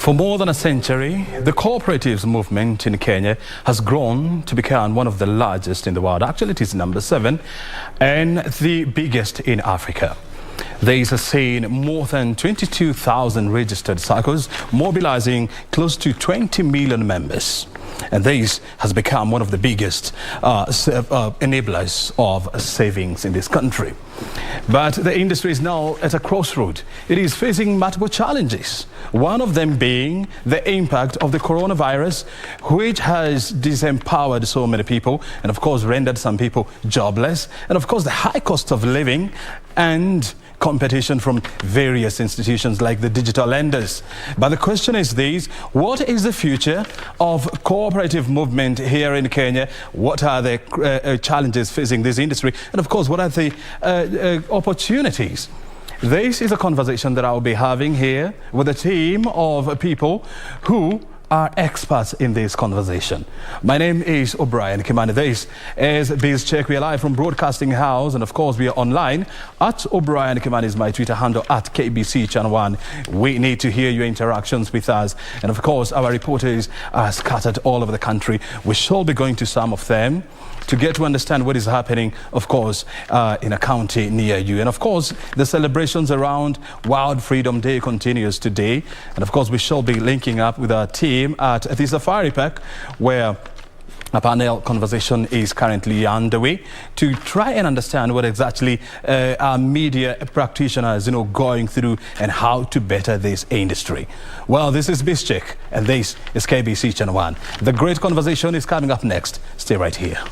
For more than a century, the cooperatives movement in Kenya has grown to become one of the largest in the world. Actually, it is number 7 and the biggest in Africa. This has seen more than 22,000 registered Saccos, mobilizing close to 20 million members. And this has become one of the biggest enablers of savings in this country. But the industry is now at a crossroad. It is facing multiple challenges. One of them being the impact of the coronavirus, which has disempowered so many people and of course rendered some people jobless. And of course the high cost of living and competition from various institutions like the digital lenders. But the question is this: what is the future of cooperative movement here in Kenya? What are the challenges facing this industry? And of course, what are the opportunities? This is a conversation that I'll be having here with a team of people who are experts in this conversation. My name is O'Brien Kimani. This is Biz Check. We are live from Broadcasting House, and of course we are online. At O'Brien Kimani is my Twitter handle, at KBC Channel 1. We need to hear your interactions with us. And of course, our reporters are scattered all over the country. We shall be going to some of them to get to understand what is happening, of course, in a county near you. And of course, the celebrations around World Freedom Day continues today. And of course, we shall be linking up with our team at the Safari Park, where a panel conversation is currently underway to try and understand what exactly our media practitioners, going through and how to better this industry. Well, this is BizCheck, and this is KBC Channel 1. The great conversation is coming up next. Stay right here.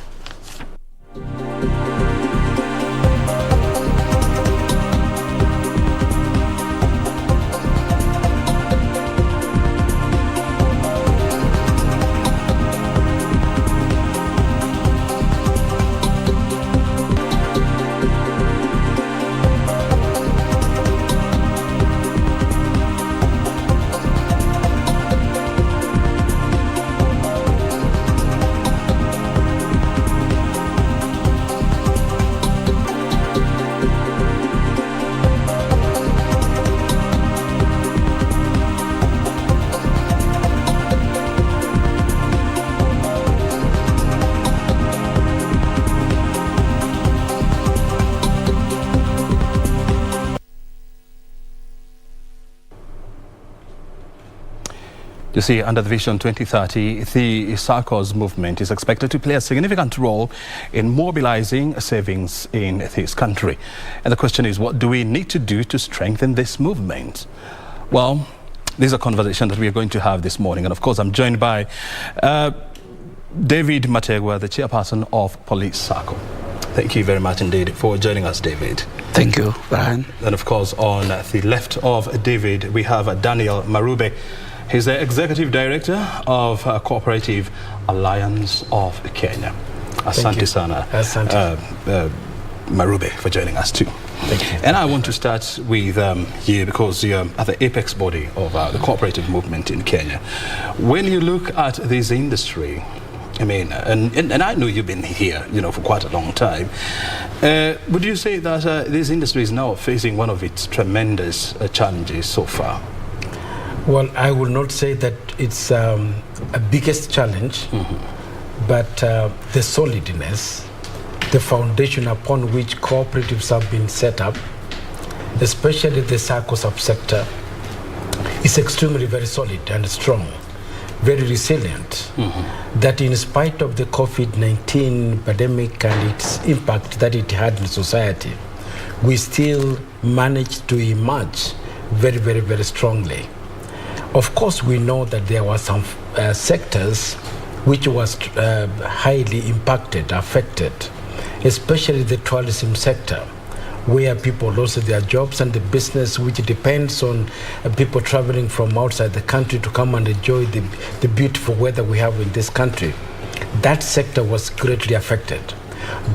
You see, under the Vision 2030, the Saccos movement is expected to play a significant role in mobilizing savings in this country. And the question is, what do we need to do to strengthen this movement? Well, this is a conversation that we are going to have this morning. And of course, I'm joined by David Mategwa, the Chairperson of Police Sacco. Thank you very much indeed for joining us, David. Thank you, Brian. And of course, on the left of David, we have Daniel Marube. He's the Executive Director of Cooperative Alliance of Kenya. Asante sana, Marube, for joining us too. Thank you. And I want to start with you, because you're at the apex body of the cooperative movement in Kenya. When you look at this industry, I mean, and I know you've been here, for quite a long time. Would you say that this industry is now facing one of its tremendous challenges so far? Well, I will not say that it's a biggest challenge, but the solidness, the foundation upon which cooperatives have been set up, especially the Sacco subsector, is extremely very solid and strong, very resilient, that in spite of the COVID-19 pandemic and its impact that it had in society, we still managed to emerge very, very, very strongly. Of course, we know that there were some sectors which was highly impacted, affected, especially the tourism sector, where people lost their jobs, and the business which depends on people traveling from outside the country to come and enjoy the beautiful weather we have in this country. That sector was greatly affected.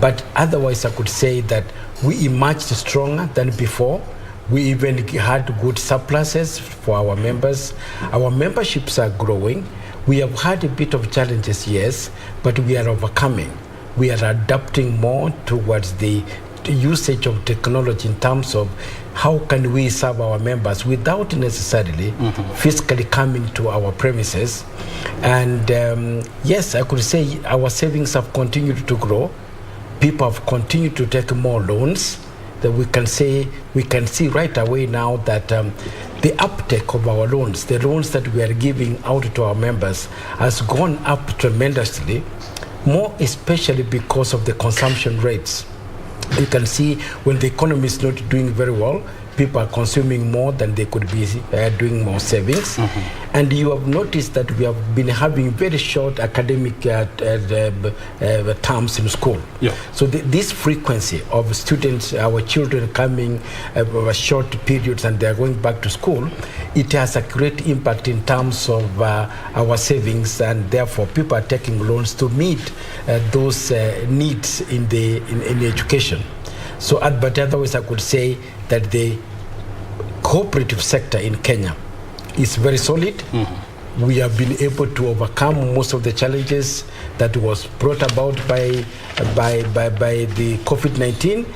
But otherwise, I could say that we emerged stronger than before. We even had good surpluses for our members. Our memberships are growing. We have had a bit of challenges, yes, but we are overcoming. We are adapting more towards the usage of technology in terms of how can we serve our members without necessarily physically coming to our premises. And yes, I could say our savings have continued to grow. People have continued to take more loans. That we can see right away now that the uptake of our loans, the loans that we are giving out to our members, has gone up tremendously, more especially because of the consumption rates. You can see when the economy is not doing very well, people are consuming more than they could be doing more savings. And you have noticed that we have been having very short academic terms in school. Yeah. So this frequency of students, our children coming short periods and they are going back to school, it has a great impact in terms of our savings, and therefore people are taking loans to meet those needs in the education. So, but otherwise I could say that the cooperative sector in Kenya is very solid. We have been able to overcome most of the challenges that was brought about by the COVID-19,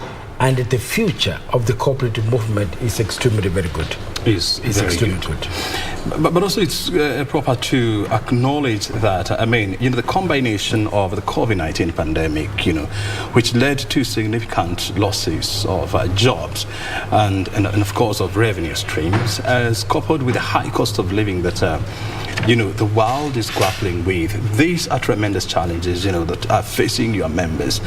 and the future of the cooperative movement is extremely very good. It's extremely good. But also it's proper to acknowledge that, I mean, the combination of the COVID-19 pandemic, which led to significant losses of jobs and of course of revenue streams, as coupled with the high cost of living that the world is grappling with. These are tremendous challenges, that are facing your members.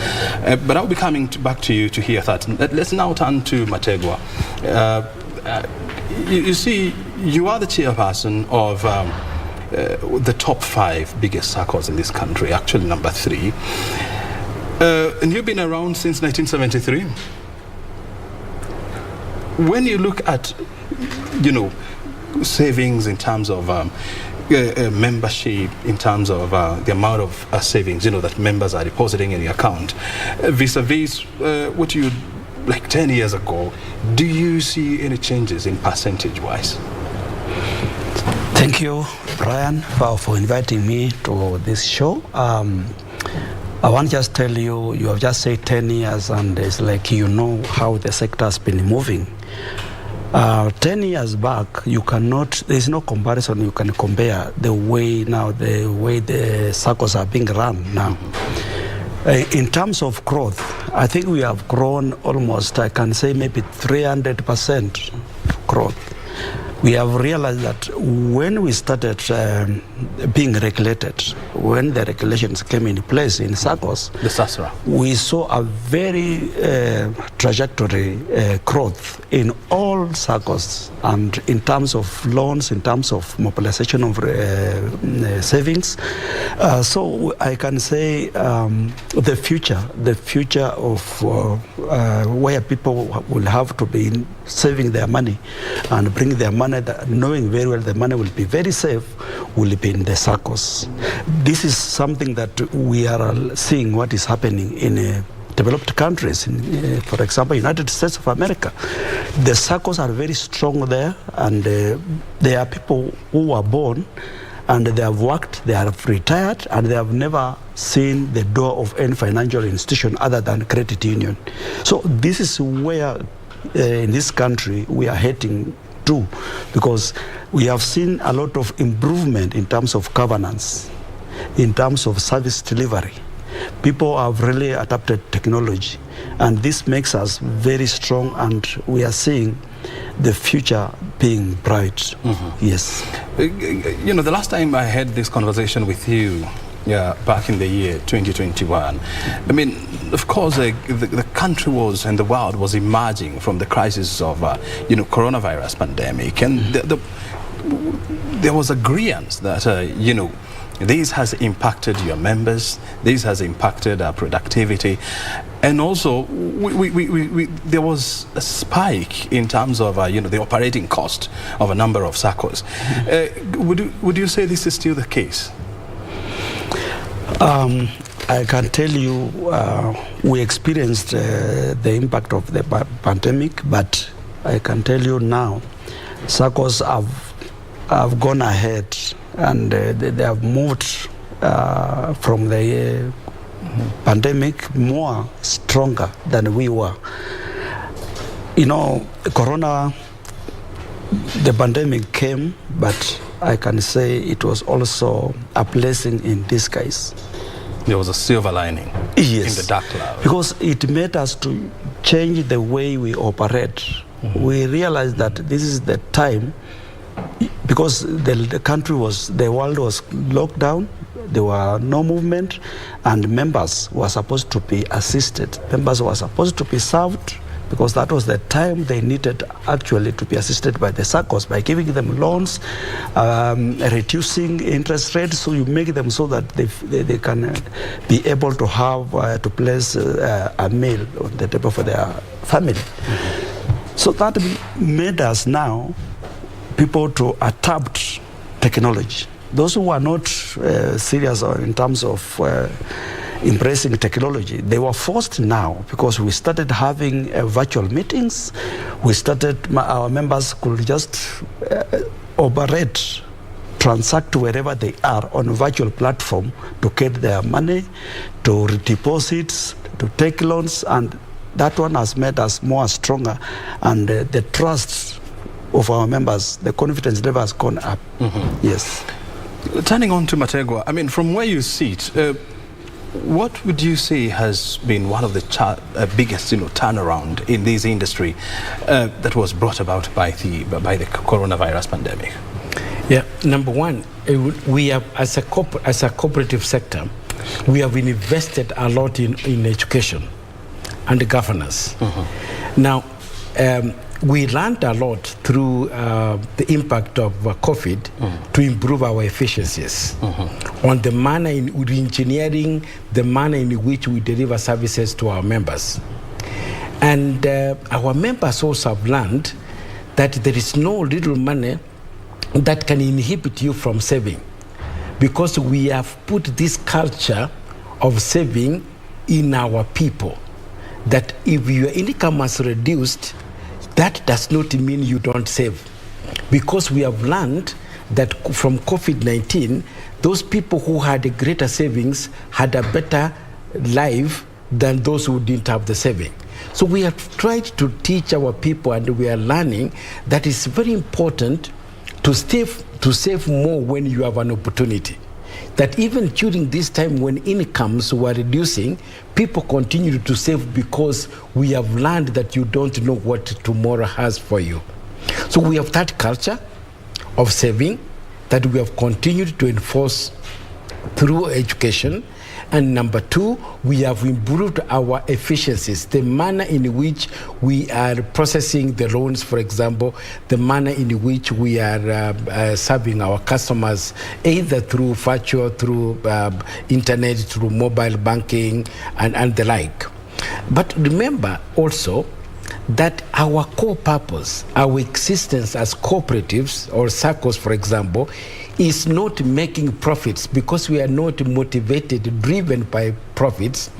But I'll be coming back to you to hear that. Let's now turn to Mategwa. You see, you are the chairperson of the top 5 biggest Saccos in this country, actually number 3. And you've been around since 1973. When you look at, savings in terms of membership, in terms of the amount of savings, that members are depositing in your account, vis-a-vis what you like 10 years ago, do you see any changes in percentage-wise? Thank you, Brian, for inviting me to this show. I want to just tell you, you have just said 10 years, and it's like how the sector has been moving. 10 years back, there's no comparison you can compare the way the Saccos are being run now. In terms of growth, I think we have grown almost, I can say maybe 300% growth. We have realized that when we started being regulated, when the regulations came into place in Saccos, the SASRA, we saw a very trajectory growth in all Saccos, and in terms of loans, in terms of mobilization of savings. So I can say the future of where people will have to be saving their money and bring their money, knowing very well the money will be very safe, will be in the Saccos. This is something that we are seeing what is happening in developed countries. For example, United States of America, the Saccos are very strong there, and there are people who are born and they have worked, they have retired, and they have never seen the door of any financial institution other than credit union. So this is where in this country we are heading to, because we have seen a lot of improvement in terms of governance, in terms of service delivery. People have really adapted technology, and this makes us very strong, and we are seeing the future being bright. Yes. The last time I had this conversation with you, back in the year 2021, I mean, of course, the country was, and the world was emerging from the crisis of, coronavirus pandemic, and there was agreement that, this has impacted your members, this has impacted our productivity, and also there was a spike in terms of the operating cost of a number of Saccos. Would you say this is still the case? I can tell you we experienced the impact of the pandemic, but I can tell you now Saccos have gone ahead, and they have moved from the pandemic more stronger than we were. You know, Corona, the pandemic came, but I can say it was also a blessing in disguise. There was a silver lining in the dark cloud. Because it made us to change the way we operate. We realized that this is the time, because the world was locked down, there were no movement, and members were supposed to be assisted. Members were supposed to be served, because that was the time they needed actually to be assisted by the Saccos, by giving them loans, reducing interest rates, so you make them so that they can be able to have, to place a meal on the table for their family. So that made us now people to adapt technology. Those who were not serious in terms of embracing technology, they were forced now, because we started having virtual meetings. We started, our members could just operate, transact wherever they are on a virtual platform to get their money, to deposits, to take loans, and that one has made us more stronger, and the trust of our members, the confidence level has gone up. Yes. Turning on to Mategwa, I mean, from where you sit, what would you say has been one of the biggest, turnaround in this industry that was brought about by the coronavirus pandemic? Yeah, number one, we have, as a cooperative sector, we have invested a lot in education and governance. Now, we learned a lot through the impact of COVID to improve our efficiencies on the manner in re-engineering, the manner in which we deliver services to our members. And our members also have learned that there is no little money that can inhibit you from saving, because we have put this culture of saving in our people, that if your income has reduced, that does not mean you don't save. Because we have learned that from COVID-19, those people who had a greater savings had a better life than those who didn't have the saving. So we have tried to teach our people, and we are learning that it's very important to save more when you have an opportunity. That even during this time when incomes were reducing, people continued to save, because we have learned that you don't know what tomorrow has for you. So we have that culture of saving that we have continued to enforce through education. And number two, we have improved our efficiencies, the manner in which we are processing the loans, for example, the manner in which we are serving our customers, either through virtual, through internet, through mobile banking, and the like. But remember also that our core purpose, our existence as cooperatives or Saccos, for example, is not making profits, because we are not motivated, driven by profits,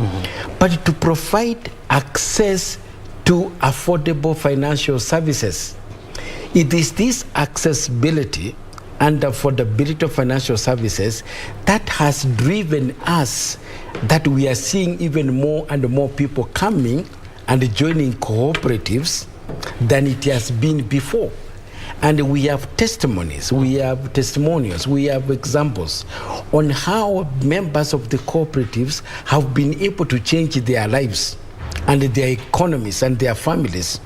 but to provide access to affordable financial services. It is this accessibility and affordability of financial services that has driven us, that we are seeing even more and more people coming and joining cooperatives than it has been before. And we have testimonies, we have testimonials, we have examples on how members of the cooperatives have been able to change their lives and their economies and their families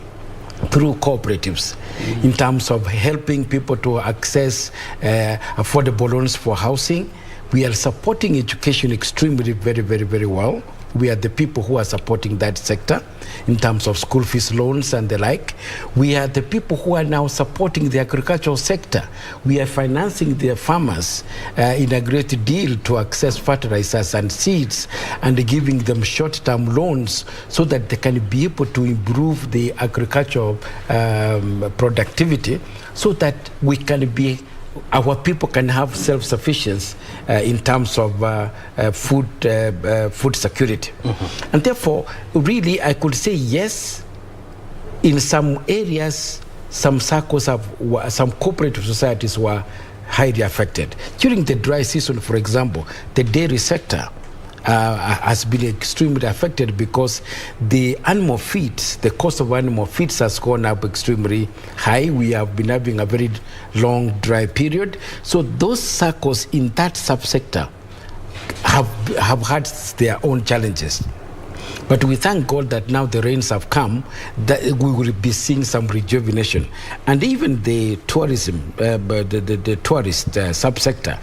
through cooperatives, in terms of helping people to access affordable loans for housing. We are supporting education extremely very, very, very well. We are the people who are supporting that sector in terms of school fees loans and the like. We are the people who are now supporting the agricultural sector. We are financing their farmers in a great deal to access fertilizers and seeds, and giving them short-term loans so that they can be able to improve the agricultural productivity, so that we can be, our people can have self-sufficiency in terms of food security. And therefore, really, I could say yes, in some areas, some Saccos some cooperative societies were highly affected. During the dry season, for example, the dairy sector has been extremely affected because the animal feeds, the cost of animal feeds has gone up extremely high. We have been having a very long dry period. So those Saccos in that subsector have had their own challenges. But we thank God that now the rains have come, that we will be seeing some rejuvenation. And even the tourism, the tourist subsector,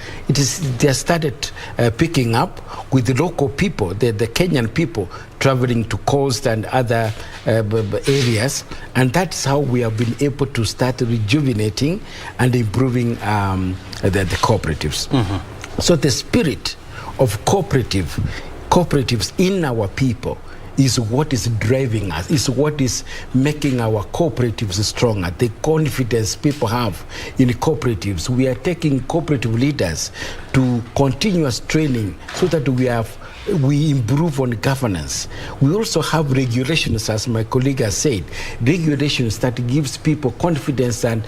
they have started picking up with the local people, the Kenyan people traveling to coast and other areas. And that's how we have been able to start rejuvenating and improving the cooperatives. Mm-hmm. So the spirit of cooperatives in our people is what is driving us, is what is making our cooperatives stronger. The confidence people have in cooperatives. We are taking cooperative leaders to continuous training so that we improve on governance. We also have regulations, as my colleague has said, regulations that gives people confidence and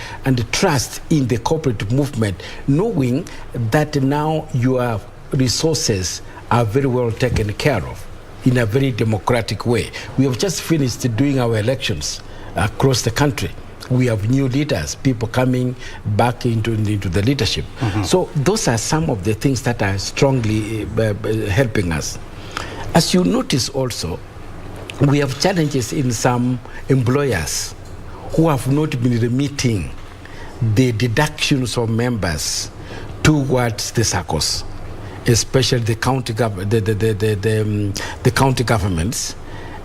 trust in the cooperative movement, knowing that now your resources are very well taken care of in a very democratic way. We have just finished doing our elections across the country. We have new leaders, people coming back into the leadership. Mm-hmm. So those are some of the things that are strongly helping us. As you notice also, we have challenges in some employers who have not been remitting the deductions of members towards the Saccos, especially the county county governments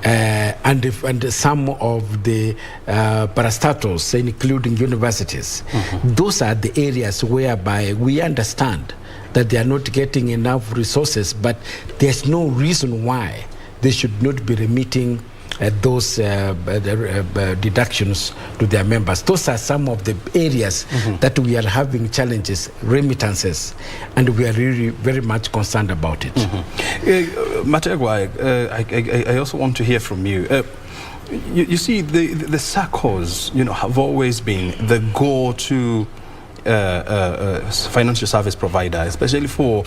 and some of the parastatals, including universities. Mm-hmm. Those are the areas whereby we understand that they are not getting enough resources, but there's no reason why they should not be remitting those deductions to their members. Those are some of the areas that we are having challenges, remittances, and we are really very much concerned about it. Mategwa, I also want to hear from you. You see, the Saccos, have always been the go-to financial service provider, especially for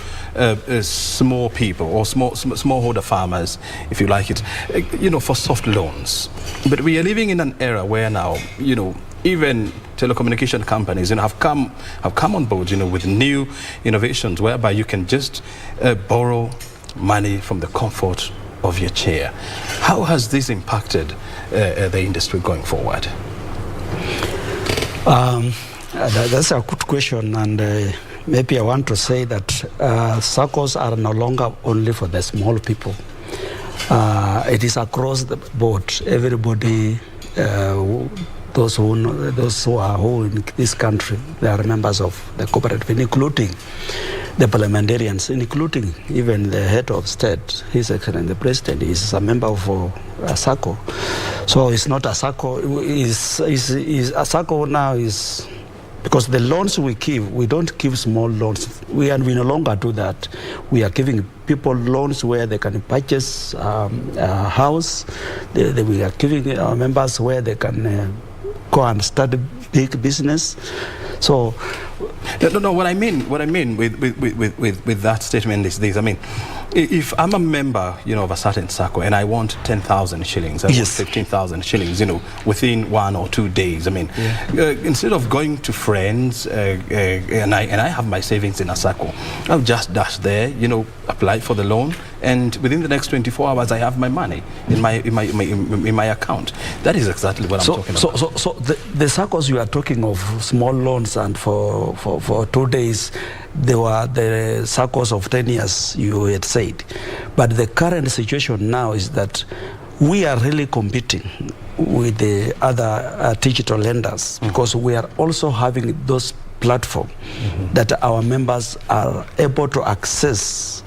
small people or smallholder farmers, if you like it, for soft loans. But we are living in an era where now, even telecommunication companies, have come on board, with new innovations whereby you can just borrow money from the comfort of your chair. How has this impacted the industry going forward? That's a good question, and maybe I want to say that Saccos are no longer only for the small people. It is across the board. Everybody, those who are in this country, they are members of the cooperative, including the parliamentarians, including even the head of state, His Excellency the President, is a member of a Sacco. So it's not a Sacco. A Sacco now is. Because the loans we give, we don't give small loans. We no longer do that. We are giving people loans where they can purchase a house. We are giving our members where they can go and start a big business. So, no. What I mean with that statement is this. I mean, if I'm a member, of a certain Sacco and I want 10,000 shillings, I want 15,000 shillings, within 1 or 2 days. I mean, instead of going to friends and I have my savings in a Sacco, I'll just dash there, apply for the loan, and within the next 24 hours I have my money in my account. That is exactly what I'm talking about. So the Saccos you are talking of, small loans, and for 2 days, they were the Saccos of 10 years, you had said. But the current situation now is that we are really competing with the other digital lenders because we are also having those platforms that our members are able to access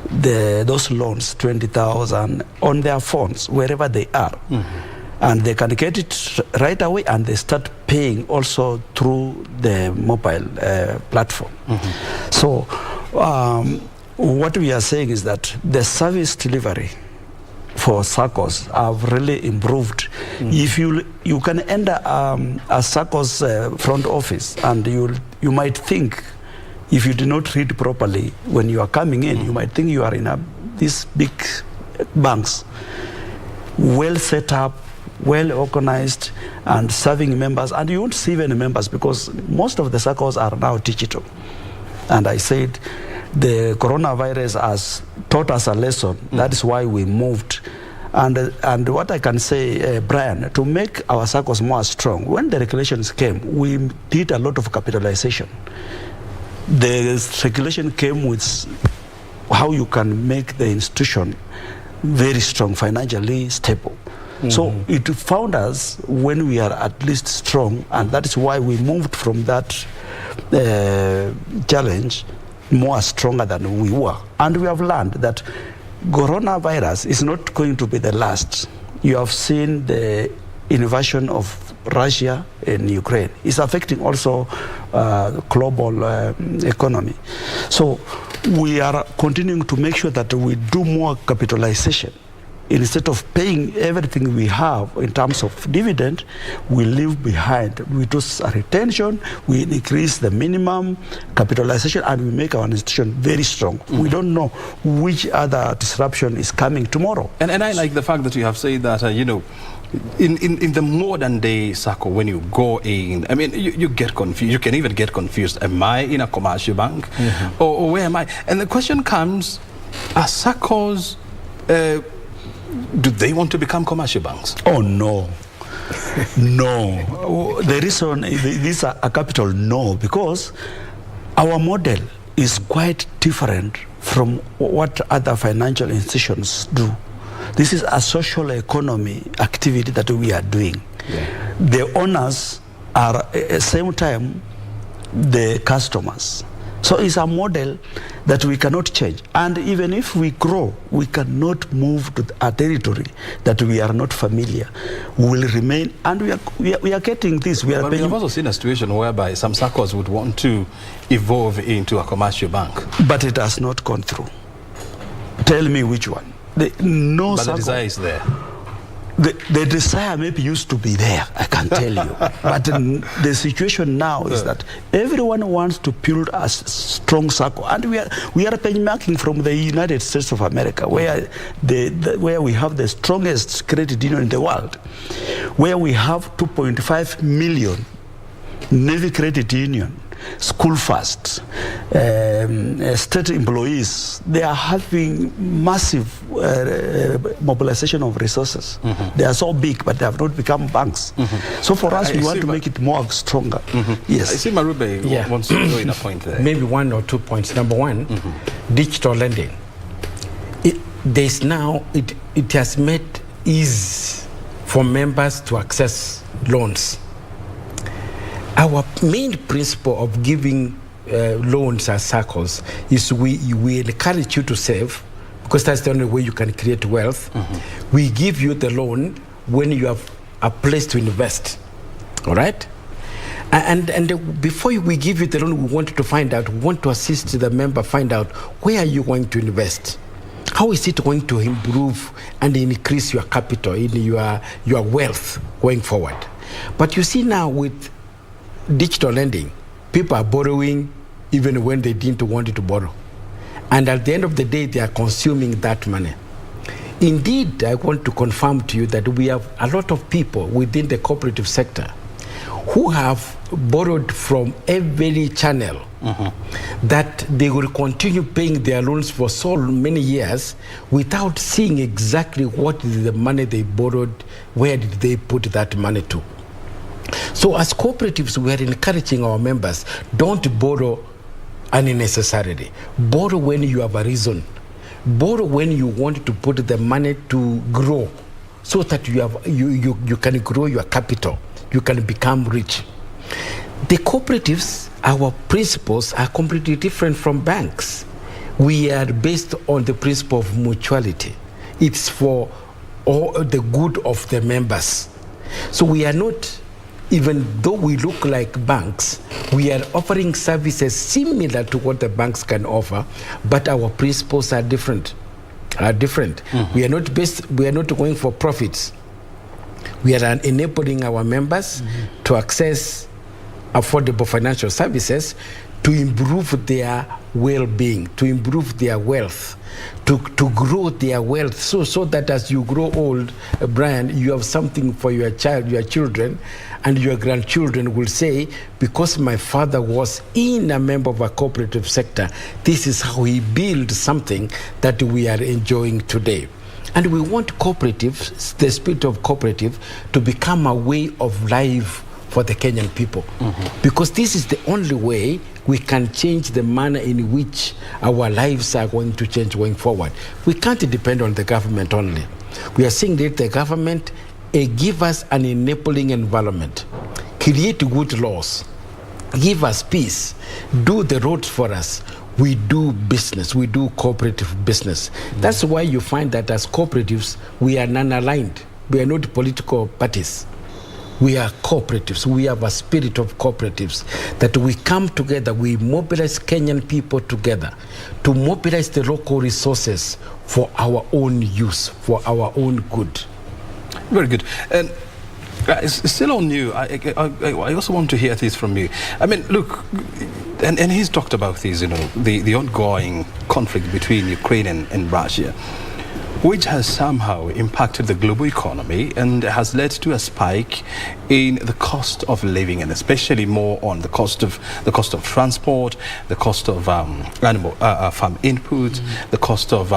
those loans, 20,000, on their phones, wherever they are. And they can get it right away, and they start paying also through the mobile platform. So what we are saying is that the service delivery for Saccos have really improved. If you can enter a Saccos front office, and you might think, if you do not read properly when you are coming in, you might think you are in a these big banks, well set up, well organized, and serving members. And you won't see even members because most of the Saccos are now digital. And I said the coronavirus has taught us a lesson. That is why we moved. And what I can say, Brian, to make our Saccos more strong, when the regulations came, we did a lot of capitalization. The regulation came with how you can make the institution very strong, financially stable. So it found us when we are at least strong, and that is why we moved from that challenge more stronger than we were. And we have learned that coronavirus is not going to be the last. You have seen the invasion of Russia in Ukraine. It's affecting also global economy. So we are continuing to make sure that we do more capitalization. Instead of paying everything we have in terms of dividend, we leave behind. We do a retention, we increase the minimum capitalization, and we make our institution very strong. We don't know which other disruption is coming tomorrow. And I like the fact that you have said that, you know, in the modern day Sacco, when you go in, I mean, you get confused. You can even get confused. Am I in a commercial bank? Or where am I? And the question comes, are Saccos, do they want to become commercial banks? Oh, no. No. The reason this is a capital no, because our model is quite different from what other financial institutions do. This is a social economy activity that we are doing. The owners are at the same time the customers. So it's a model that we cannot change. And even if we grow, we cannot move to a territory that we are not familiar. We will remain, and we are getting this. We have also seen a situation whereby some Saccos would want to evolve into a commercial bank. But it has not gone through. Tell me which one. No, but the desire is there. The desire maybe used to be there, I can tell you. But the situation now is that everyone wants to build a strong Sacco. And we are benchmarking from the United States of America, where we have the strongest credit union in the world, where we have 2.5 million Navy credit union, school first, state employees. They are having massive mobilization of resources. They are so big, but they have not become banks. So for us, we want to make it more stronger. Yes. I see Marube wants to go in a point there. Maybe 1 or 2 points. Number one, digital lending. It has made ease for members to access loans. Our main principle of giving loans as Saccos is we encourage you to save, because that's the only way you can create wealth. We give you the loan when you have a place to invest. All right? And before we give you the loan, we want to assist the member find out where are you going to invest. How is it going to improve and increase your capital, in your wealth going forward? But you see now with digital lending, people are borrowing even when they didn't want to borrow. And at the end of the day, they are consuming that money. Indeed, I want to confirm to you that we have a lot of people within the cooperative sector who have borrowed from every channel, that they will continue paying their loans for so many years without seeing exactly what is the money they borrowed, where did they put that money to. So as cooperatives, we are encouraging our members, don't borrow unnecessarily. Borrow when you have a reason. Borrow when you want to put the money to grow, so that you can grow your capital, you can become rich. The cooperatives, our principles are completely different from banks. We are based on the principle of mutuality. It's for all the good of the members. So we are not, even though we look like banks, we are offering services similar to what the banks can offer, but our principles are different. We are not going for profits. We are enabling our members to access affordable financial services to improve their well-being, to improve their wealth, to grow their wealth, so that as you grow old, Brian, you have something for your children, and your grandchildren will say, because my father was a member of a cooperative sector, this is how he built something that we are enjoying today. And we want cooperatives, the spirit of cooperative, to become a way of life for the Kenyan people. Because this is the only way we can change the manner in which our lives are going to change going forward. We can't depend on the government only. We are seeing that the government give us an enabling environment, create good laws, give us peace, do the roads for us. We do business, we do cooperative business. That's why you find that as cooperatives, we are non-aligned. We are not political parties. We are cooperatives. We have a spirit of cooperatives, that we come together, we mobilize Kenyan people together to mobilize the local resources for our own use, for our own good. Very good. And still on you, I also want to hear this from you. I mean, look, and he's talked about this, the ongoing conflict between Ukraine and Russia, which has somehow impacted the global economy and has led to a spike in the cost of living, and especially more on the cost of transport, the cost of animal farm inputs, the cost of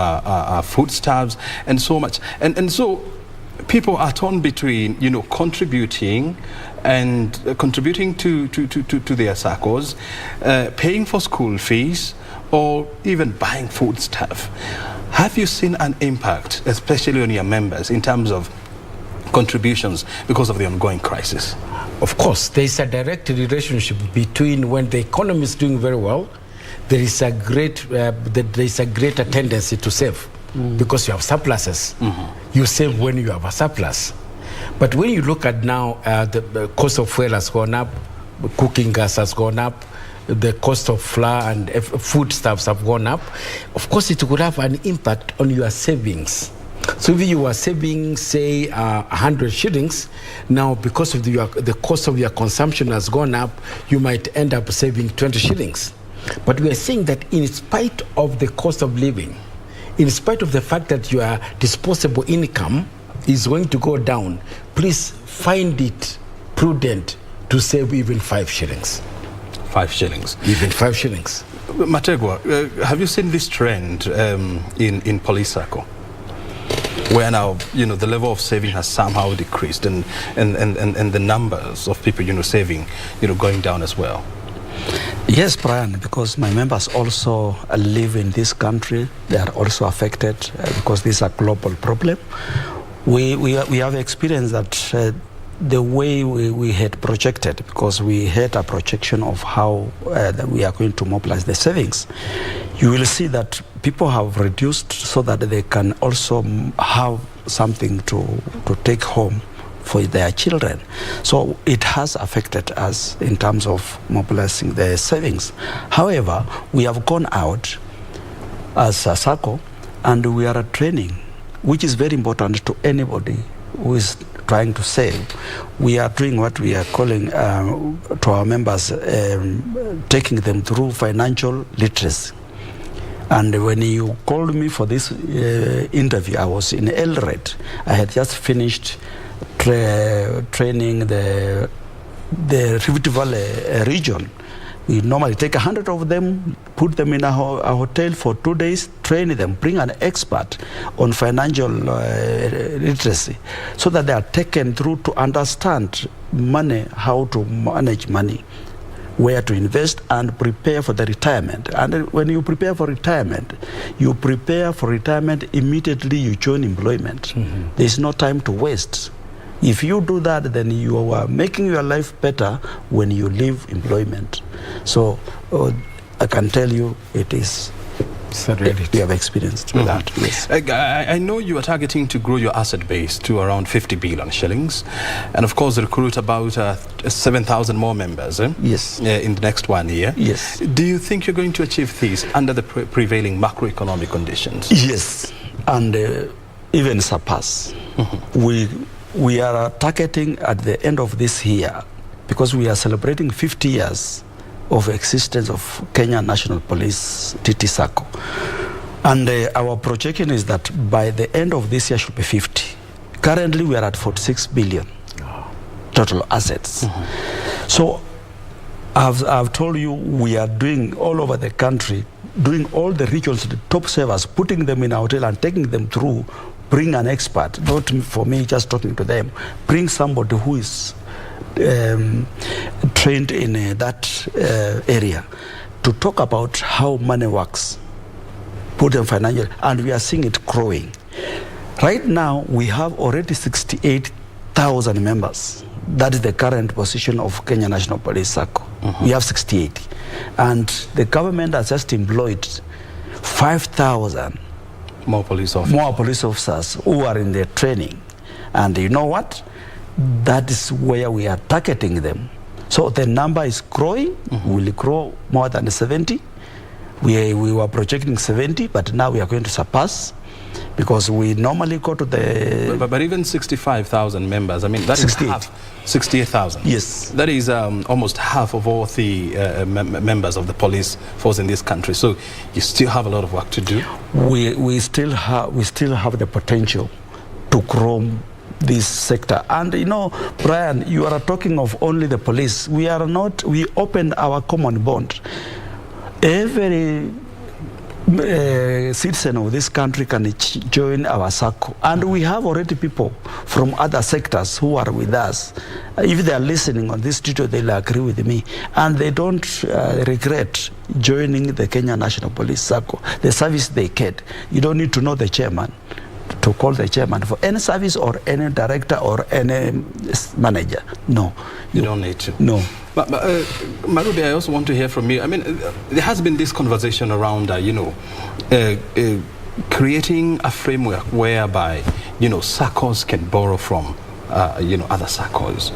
foodstuffs, and so much. And so people are torn between, contributing to their Saccos, paying for school fees, or even buying foodstuff. Have you seen an impact, especially on your members, in terms of contributions because of the ongoing crisis? Of course, there is a direct relationship between when the economy is doing very well, there is a greater tendency to save because you have surpluses. You save when you have a surplus. But when you look at now, the cost of fuel has gone up, cooking gas has gone up, the cost of flour and foodstuffs have gone up. Of course, it could have an impact on your savings. So if you are saving, say, 100 shillings, now because of the cost of your consumption has gone up, you might end up saving 20 shillings. But we are saying that in spite of the cost of living, in spite of the fact that your disposable income is going to go down, please find it prudent to save even 5 shillings. 5 shillings. Even 5 shillings. Mategwa, have you seen this trend in Police Sacco, where now the level of saving has somehow decreased, and the numbers of people saving going down as well? Yes, Brian, because my members also live in this country. They are also affected because this is a global problem. We have experienced that the way we had projected, because we had a projection of how that we are going to mobilize the savings, you will see that people have reduced so that they can also have something to take home for their children. So it has affected us in terms of mobilizing the savings. However, we have gone out as a Sacco and we are training, which is very important to anybody who is trying to save. We are doing what we are calling to our members, taking them through financial literacy. And when you called me for this interview, I was in Eldoret. I had just finished training the Rift Valley region. We normally take 100 of them, put them in a hotel for 2 days, train them, bring an expert on financial literacy, so that they are taken through to understand money, how to manage money, where to invest, and prepare for the retirement. And when you prepare for retirement immediately you join employment. There is no time to waste. If you do that, then you are making your life better when you leave employment. So I can tell you it is. We have experienced with that. Yes. I know you are targeting to grow your asset base to around 50 billion shillings, and of course recruit about 7,000 more members. Yes. In the next 1 year. Yes. Do you think you're going to achieve this under the prevailing macroeconomic conditions? Yes, and even surpass. We are targeting at the end of this year, because we are celebrating 50 years of existence of Kenya National Police, TT Sacco. And our projection is that by the end of this year should be 50. Currently we are at 46 billion total assets. So I've told you we are doing all over the country, doing all the regions, the top servers, putting them in a hotel and taking them through, bring an expert, not for me just talking to them, bring somebody who is trained in that area to talk about how money works, put them financial, and we are seeing it growing. Right now we have already 68,000 members. That is the current position of Kenya National Police Sacco. We have 68. And the government has just employed 5,000 more police officers who are in their training. And you know what? That is where we are targeting them. So the number is growing. Will grow more than 70. We were projecting 70, but now we are going to surpass, because we normally go to the... But even 65,000 members, I mean, that is half. 68,000. Yes. That is almost half of all the members of the police force in this country. So you still have a lot of work to do. We still have the potential to grow this sector. And you know, Brian, you are talking of only the police. We are not. We opened our common bond. Every citizen of this country can join our Sacco, and we have already people from other sectors who are with us. If they are listening on this video, they'll agree with me, and they don't regret joining the Kenya National Police Sacco. The service they get, you don't need to know the chairman to call the chairman for any service or any director or any manager. No, you don't need to. No. But Marube, I also want to hear from you. I mean, there has been this conversation around, creating a framework whereby, Saccos can borrow from, other Saccos.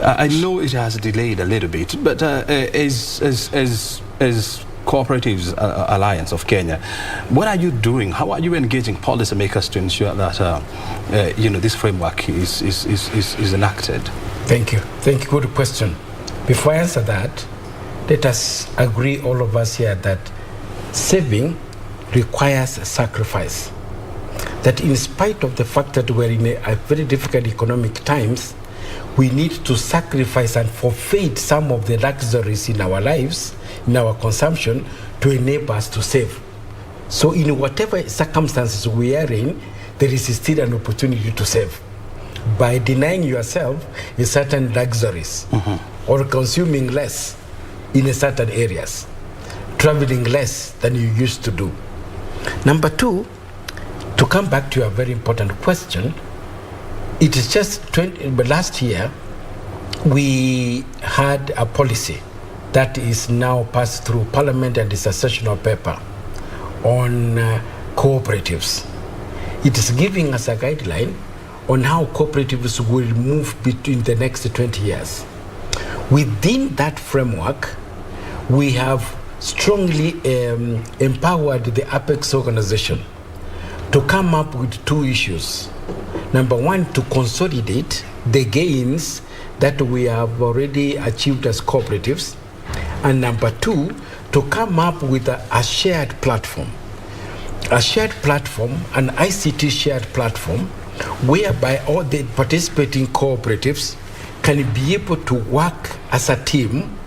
I know it has delayed a little bit, but as Cooperatives Alliance of Kenya, what are you doing? How are you engaging policymakers to ensure that, this framework is enacted? Thank you. Thank you. Good question. Before I answer that, let us agree, all of us here, that saving requires sacrifice. That in spite of the fact that we're in a very difficult economic times, we need to sacrifice and forfeit some of the luxuries in our lives, in our consumption, to enable us to save. So in whatever circumstances we are in, there is still an opportunity to save. By denying yourself a certain luxuries, or consuming less in a certain areas, traveling less than you used to do. Number two, to come back to your very important question, it is just last year we had a policy that is now passed through Parliament and is a sessional paper on cooperatives. It is giving us a guideline on how cooperatives will move between the next 20 years. Within that framework, we have strongly empowered the Apex organization to come up with two issues. Number one, to consolidate the gains that we have already achieved as cooperatives. And number two, to come up with a shared platform. A shared platform, an ICT shared platform, whereby all the participating cooperatives can be able to work as a team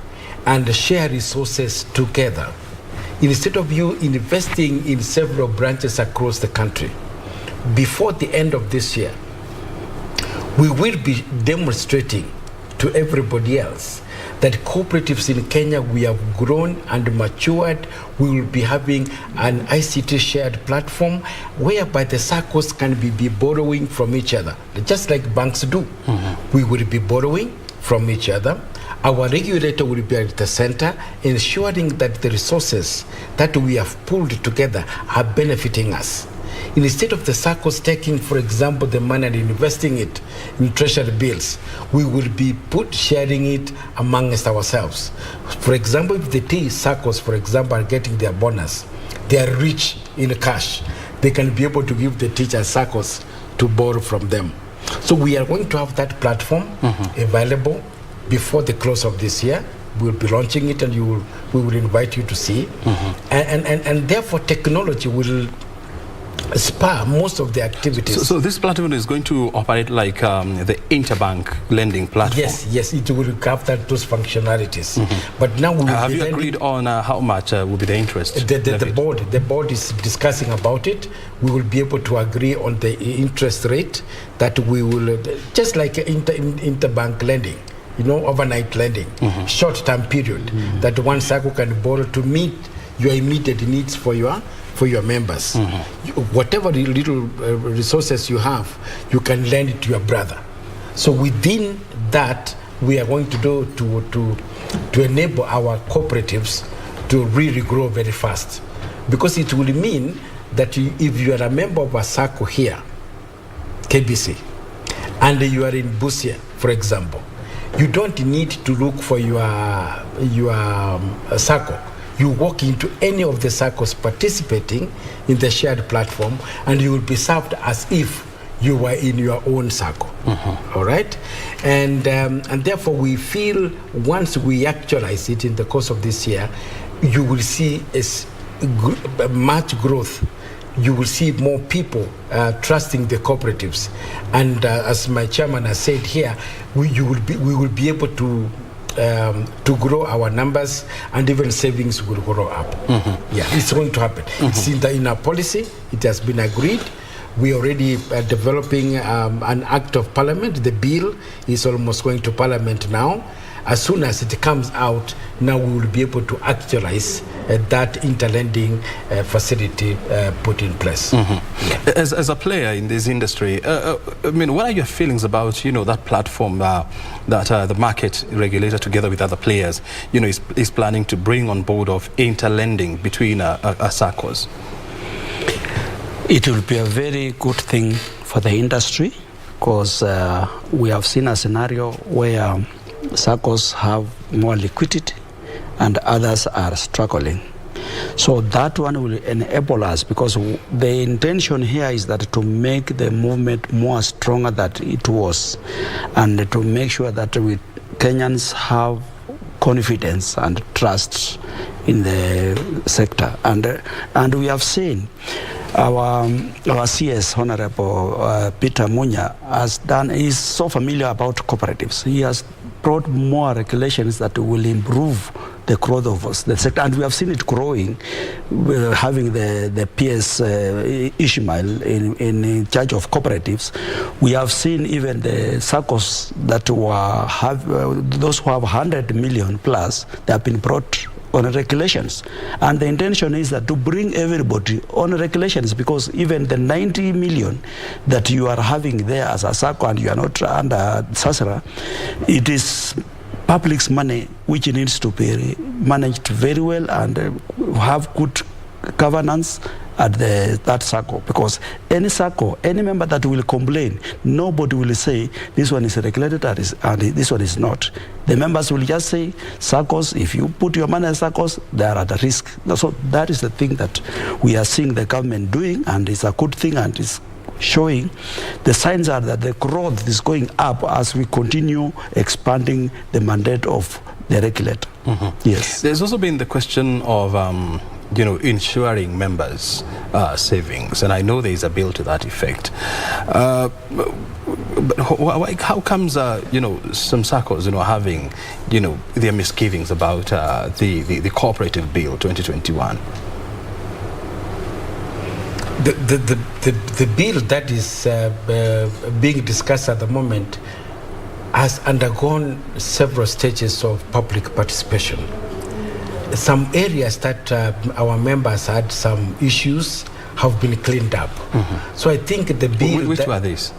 and share resources together. Instead of you investing in several branches across the country, before the end of this year, we will be demonstrating to everybody else that cooperatives in Kenya, we have grown and matured. We will be having an ICT shared platform whereby the Saccos can be borrowing from each other, just like banks do. We will be borrowing from each other. Our regulator will be at the center, ensuring that the resources that we have pulled together are benefiting us. Instead of the Saccos taking, for example, the money and investing it in treasury bills, we will be sharing it amongst ourselves. For example, if the Saccos, for example, are getting their bonus, they are rich in cash, they can be able to give the teachers Saccos to borrow from them. So we are going to have that platform available before the close of this year, we'll be launching it, and we will invite you to see. And therefore, technology will spur most of the activities. So this platform is going to operate like the interbank lending platform? Yes, it will capture those functionalities. But now we will have you agreed on how much will be the interest? The board is discussing about it. We will be able to agree on the interest rate that we will, just like interbank lending, overnight lending, short-term period, that one Sacco can borrow to meet your immediate needs for your members. Whatever little resources you have, you can lend it to your brother. So within that, we are going to do to enable our cooperatives to really grow very fast, because it will mean that if you are a member of a Sacco here, KBC, and you are in Busia, for example, you don't need to look for your Sacco. You walk into any of the Saccos participating in the shared platform, and you will be served as if you were in your own Sacco. All right? And therefore, we feel once we actualize it in the course of this year, you will see much growth. You will see more people trusting the cooperatives. And as my chairman has said here, we will be able to grow our numbers, and even savings will grow up. Yeah, it's going to happen. It's in our policy. It has been agreed. We already developing an act of parliament. The bill is almost going to parliament now. As soon as it comes out, now we will be able to actualize that interlending facility put in place. As a player in this industry, what are your feelings about that platform that the market regulator, together with other players, is planning to bring on board of interlending between Saccos? It will be a very good thing for the industry, because we have seen a scenario where Saccos have more liquidity and others are struggling. So that one will enable us, because the intention here is that to make the movement more stronger than it was, and to make sure that Kenyans have confidence and trust in the sector. And we have seen our CS, Honorable Peter Munya, is so familiar about cooperatives. He has brought more regulations that will improve the growth of the sector, and we have seen it growing, having the PS Ishmael in charge of cooperatives. We have seen even the Saccos that those who have 100 million plus, they have been brought on regulations, and the intention is that to bring everybody on regulations, because even the 90 million that you are having there as a Sacco and you are not under SASRA, it is public's money which needs to be managed very well and have good governance at that Sacco, because any Sacco, any member that will complain, nobody will say this one is regulated and this one is not. The members will just say, Saccos, if you put your money in Saccos, they are at risk. So that is the thing that we are seeing the government doing, and it's a good thing, and it's showing the signs are that the growth is going up as we continue expanding the mandate of the regulator. Yes. There's also been the question of ensuring members' savings, and I know there is a bill to that effect. But how comes some Saccos having their misgivings about the Cooperative Bill 2021? The bill that is being discussed at the moment has undergone several stages of public participation. Some areas that our members had some issues have been cleaned up. So I think the bill... Which were these?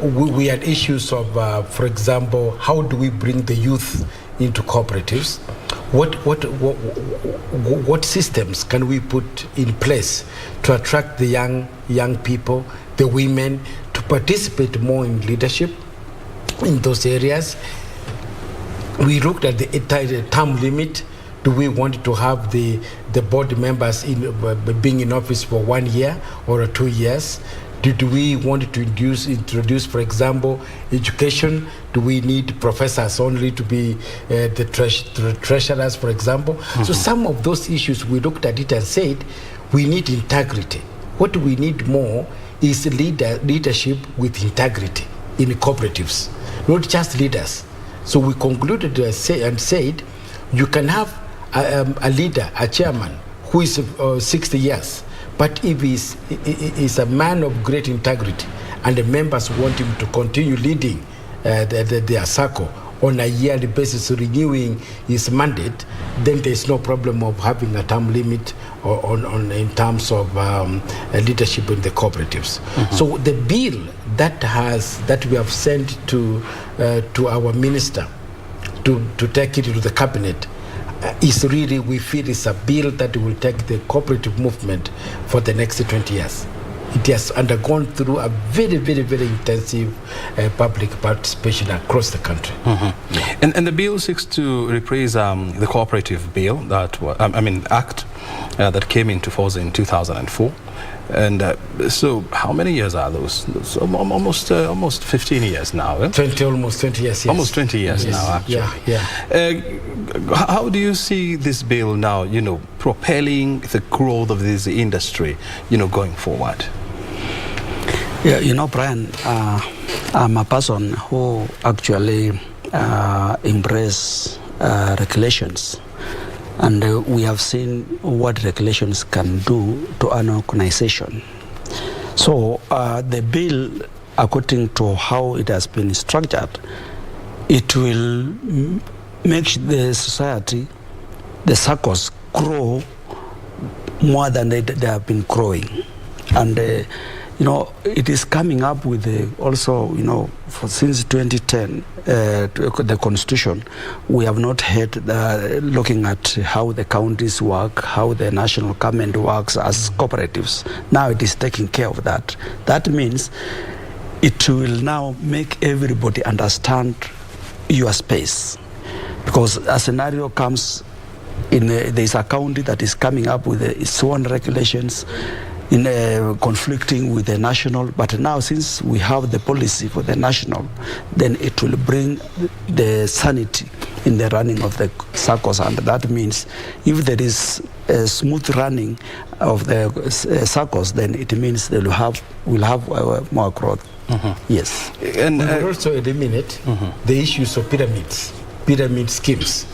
We had issues of, for example, how do we bring the youth into cooperatives? What systems can we put in place to attract the young people, the women, to participate more in leadership in those areas? We looked at the term limit. Do we want to have the board members being in office for 1 year or 2 years? Do we want to introduce, for example, education? Do we need professors only to be the treasurers, for example? So some of those issues, we looked at it and said, we need integrity. What we need more is leadership with integrity in cooperatives, not just leaders. So we concluded and said, you can have a leader, a chairman, who is 60 years, but if he's a man of great integrity and the members want him to continue leading their Sacco on a yearly basis, renewing his mandate, then there's no problem of having a term limit in terms of leadership in the cooperatives. So the bill that we have sent to our minister to take it to the cabinet is really, we feel, is a bill that will take the cooperative movement for the next 20 years. It has undergone through a very, very, very intensive public participation across the country. And the bill seeks to reprise the cooperative bill that act that came into force in 2004. And so how many years are those? Almost 15 years now. Almost 20 years, yes. Almost 20 years now, actually. How do you see this bill now, propelling the growth of this industry, going forward? Yeah, Brian, I'm a person who actually embrace regulations. And we have seen what regulations can do to an organization. So the bill, according to how it has been structured, it will make the society, the Saccos, grow more than they have been growing. And it is coming up with also, since 2010, the Constitution, we have not had looking at how the counties work, how the national government works as cooperatives. Now it is taking care of that. That means it will now make everybody understand your space. Because a scenario comes there is a county that is coming up with its own regulations, conflicting with the national, but now since we have the policy for the national, then it will bring the sanity in the running of the Saccos, and that means if there is a smooth running of the Saccos, then it means they will have more growth. Yes. And we will also eliminate the issues of pyramid schemes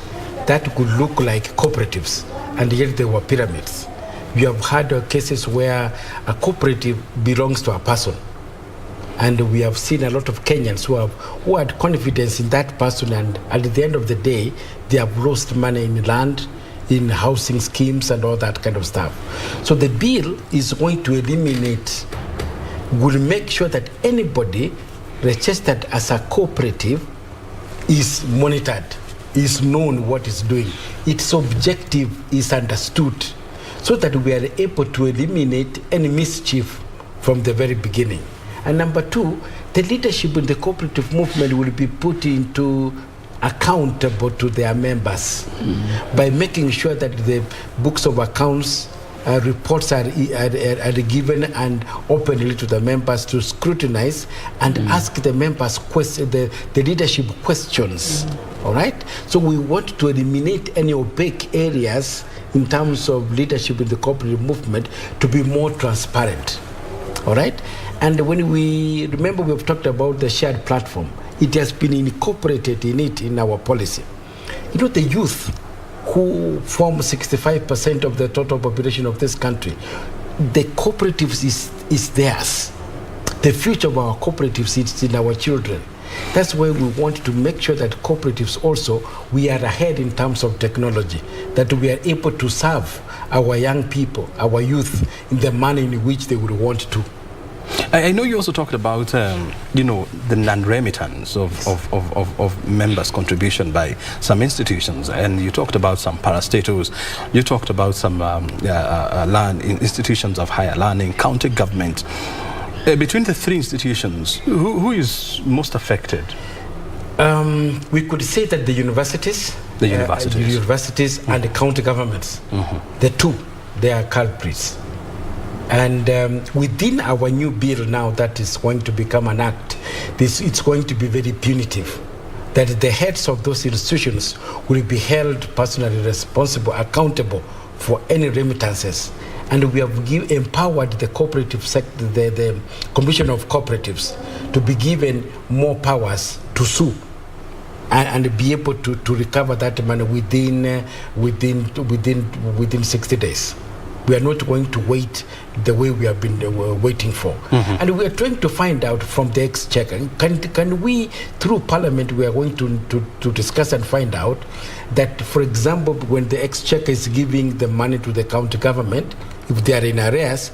that could look like cooperatives, and yet they were pyramids. We have had cases where a cooperative belongs to a person, and we have seen a lot of Kenyans who had confidence in that person, and at the end of the day, they have lost money in land, in housing schemes, and all that kind of stuff. So the bill is going to eliminate, will make sure that anybody registered as a cooperative is monitored, is known what it's doing, its objective is understood, so that we are able to eliminate any mischief from the very beginning. And number two, the leadership in the cooperative movement will be put into accountable to their members by making sure that the books of accounts reports are given and openly to the members to scrutinize and ask the members the leadership questions. All right? So we want to eliminate any opaque areas in terms of leadership in the cooperative movement to be more transparent. All right? And when we remember, we've talked about the shared platform. It has been incorporated in our policy. The youth who form 65% of the total population of this country, the cooperatives is theirs. The future of our cooperatives is in our children. That's why we want to make sure that cooperatives also, we are ahead in terms of technology, that we are able to serve our young people, our youth, in the manner in which they would want to. I know you also talked about, the non-remittance of members' contribution by some institutions, and you talked about some parastatals, you talked about some institutions of higher learning, county government. Between the three institutions, who is most affected? We could say that the universities, and the county governments, the two, they are culprits. And within our new bill now that is going to become an act, it's going to be very punitive, that the heads of those institutions will be held personally responsible, accountable for any remittances. And we have empowered the cooperative sector, the Commission of Cooperatives, to be given more powers to sue and be able to recover that money within 60 days. We are not going to wait the way we have been waiting for. And we are trying to find out from the Exchequer, can we, through Parliament, we are going to discuss and find out that, for example, when the Exchequer is giving the money to the county government, if they are in arrears,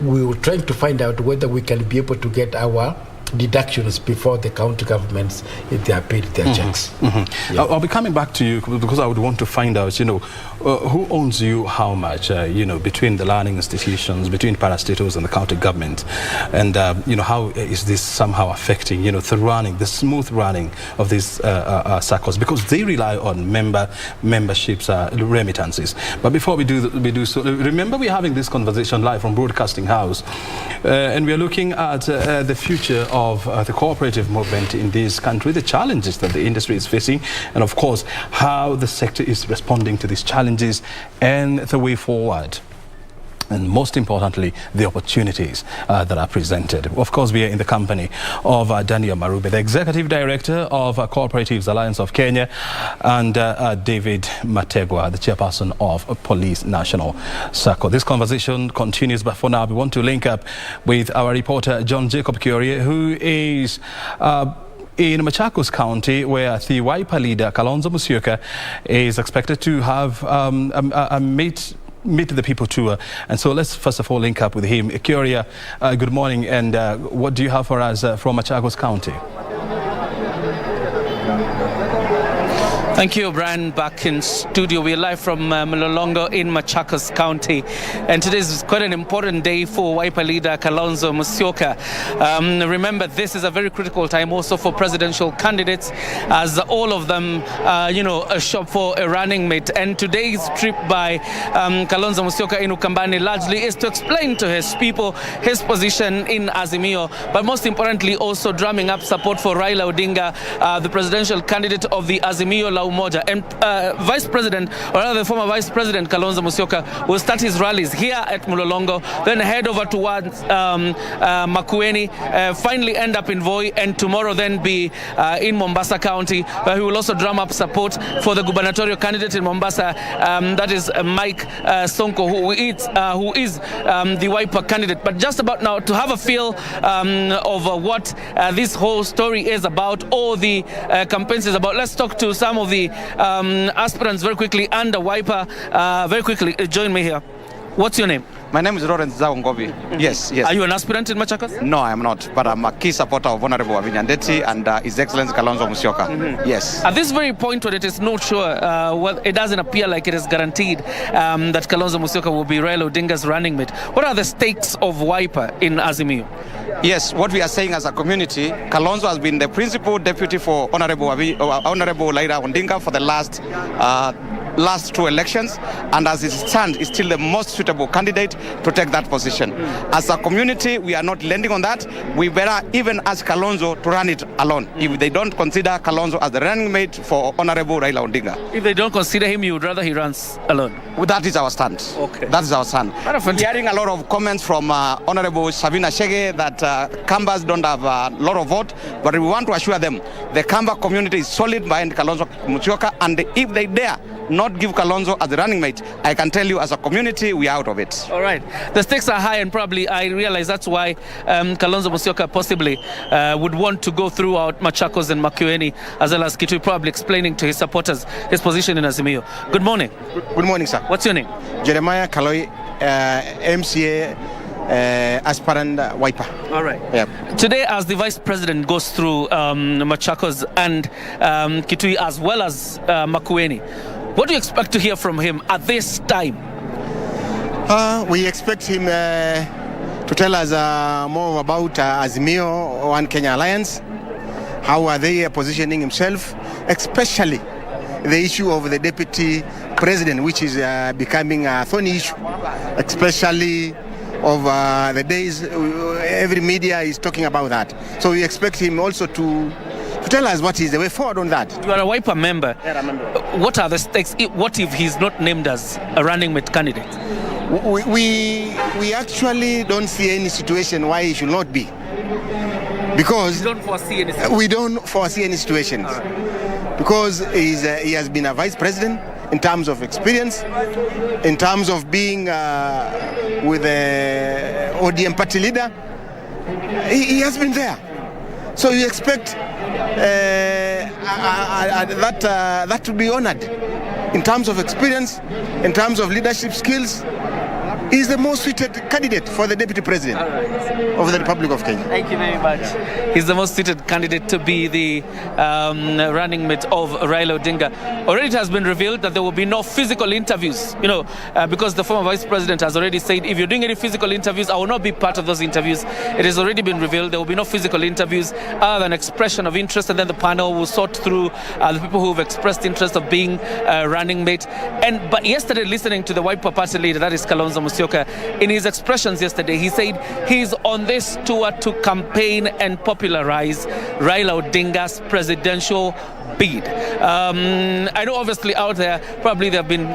we will try to find out whether we can be able to get our deductions before the county governments, if they are paid their checks. Yeah. I'll be coming back to you because I would want to find out, who owns you how much, between the learning institutions, between parastatals and the county government, and how is this somehow affecting, the smooth running of these Saccos, because they rely on memberships, remittances. But before we do so, remember we're having this conversation live from Broadcasting House, and we're looking at the future of the cooperative movement in this country, the challenges that the industry is facing, and of course how the sector is responding to these challenges and the way forward. And most importantly, the opportunities that are presented. Of course, we are in the company of Daniel Marube, the Executive Director of Cooperatives Alliance of Kenya, and David Mategwa, the Chairperson of Police National Sacco. This conversation continues, but for now, we want to link up with our reporter, John Jacob Curie, who is in Machakos County, where the Wiper leader, Kalonzo Musyoka, is expected to have a meet the people tour. And so let's first of all link up with him. Curia, good morning, and what do you have for us from Machakos County? Thank you, Brian. Back in studio, we're live from Mlolongo in Machakos County, and today is quite an important day for Wiper leader Kalonzo Musyoka. Remember, this is a very critical time also for presidential candidates, as all of them, shop for a running mate. And today's trip by Kalonzo Musyoka in Ukambani largely is to explain to his people his position in Azimio, but most importantly also drumming up support for Raila Odinga, the presidential candidate of the Azimio La Umoja. And Vice President, or rather former Vice President Kalonzo Musyoka, will start his rallies here at Mlolongo, then head over towards Makueni, finally end up in Voi, and tomorrow then be in Mombasa County, where he will also drum up support for the gubernatorial candidate in Mombasa, that is Mike Sonko, who is the Wiper candidate. But just about now, to have a feel of what this whole story is about, or the campaigns is about, let's talk to some of the aspirants very quickly under Wiper. Very quickly, join me here. What's your name? My name is Lawrence Zagongovi. Yes. Are you an aspirant in Machakos? No, I am not, but I'm a key supporter of Honorable Avinyandeti and His Excellency Kalonzo Musyoka. Yes. At this very point when it is not sure, it doesn't appear like it is guaranteed that Kalonzo Musyoka will be Raila Odinga's running mate. What are the stakes of Wiper in Azimio? Yes, what we are saying as a community, Kalonzo has been the principal deputy for Honorable Raila Odinga for the last two elections, and as it stands, is still the most suitable candidate to take that position. As a community, we are not lending on that. We better even ask Kalonzo to run it alone, if they don't consider Kalonzo as the running mate for Honorable Raila Odinga. If they don't consider him, you would rather he runs alone? Well, that is our stand. Okay. That is our stand. We're hearing a lot of comments from Honorable Sabina Chege that Kambas don't have a lot of vote, but we want to assure them the Kamba community is solid behind Kalonzo Musyoka, and if they dare not give Kalonzo as the running mate, I can tell you as a community, we are out of it. All right. The stakes are high, and probably I realize that's why Kalonzo Musyoka possibly would want to go throughout Machakos and Makueni, as well as Kitui, probably explaining to his supporters his position in Azimio. Good morning. Good morning, sir. What's your name? Jeremiah Kaloi, MCA aspirant Wiper. All right. Yeah. Today, as the Vice President goes through Machakos and Kitui, as well as Makueni, what do you expect to hear from him at this time? We expect him to tell us more about Azimio One Kenya Alliance. How are they positioning himself, especially the issue of the deputy president, which is becoming a thorny issue, especially of the days. Every media is talking about that. So we expect him also to tell us what is the way forward on that. You are a Wiper member. Yeah, I remember. What are the stakes? What if he's not named as a running mate candidate? We actually don't see any situation why he should not be. Because You don't foresee anything? we don't foresee any situations. Because he has been a vice president in terms of experience, in terms of being with the ODM party leader. He has been there. So you expect that to be honored in terms of experience, in terms of leadership skills. He's the most suited candidate for the deputy president of the Republic of Kenya. Thank you very much. He's the most suited candidate to be the running mate of Raila Odinga. Already it has been revealed that there will be no physical interviews, because the former vice president has already said, if you're doing any physical interviews, I will not be part of those interviews. It has already been revealed there will be no physical interviews other than expression of interest, and then the panel will sort through the people who have expressed interest of being running mate. But yesterday, listening to the Wiper party leader, that is Kalonzo Musyoka, in his expressions yesterday, he said he's on this tour to campaign and popularize Raila Odinga's presidential bid. I know obviously out there probably there have been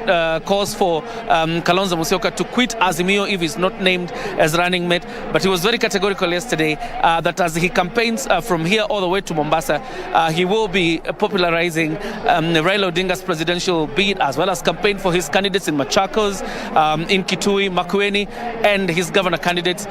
calls for Kalonzo Musyoka to quit Azimio if he's not named as running mate, but he was very categorical yesterday that as he campaigns from here all the way to Mombasa, he will be popularizing Raila Odinga's presidential bid, as well as campaign for his candidates in Machakos, in Kitui, Makueni, and his governor candidates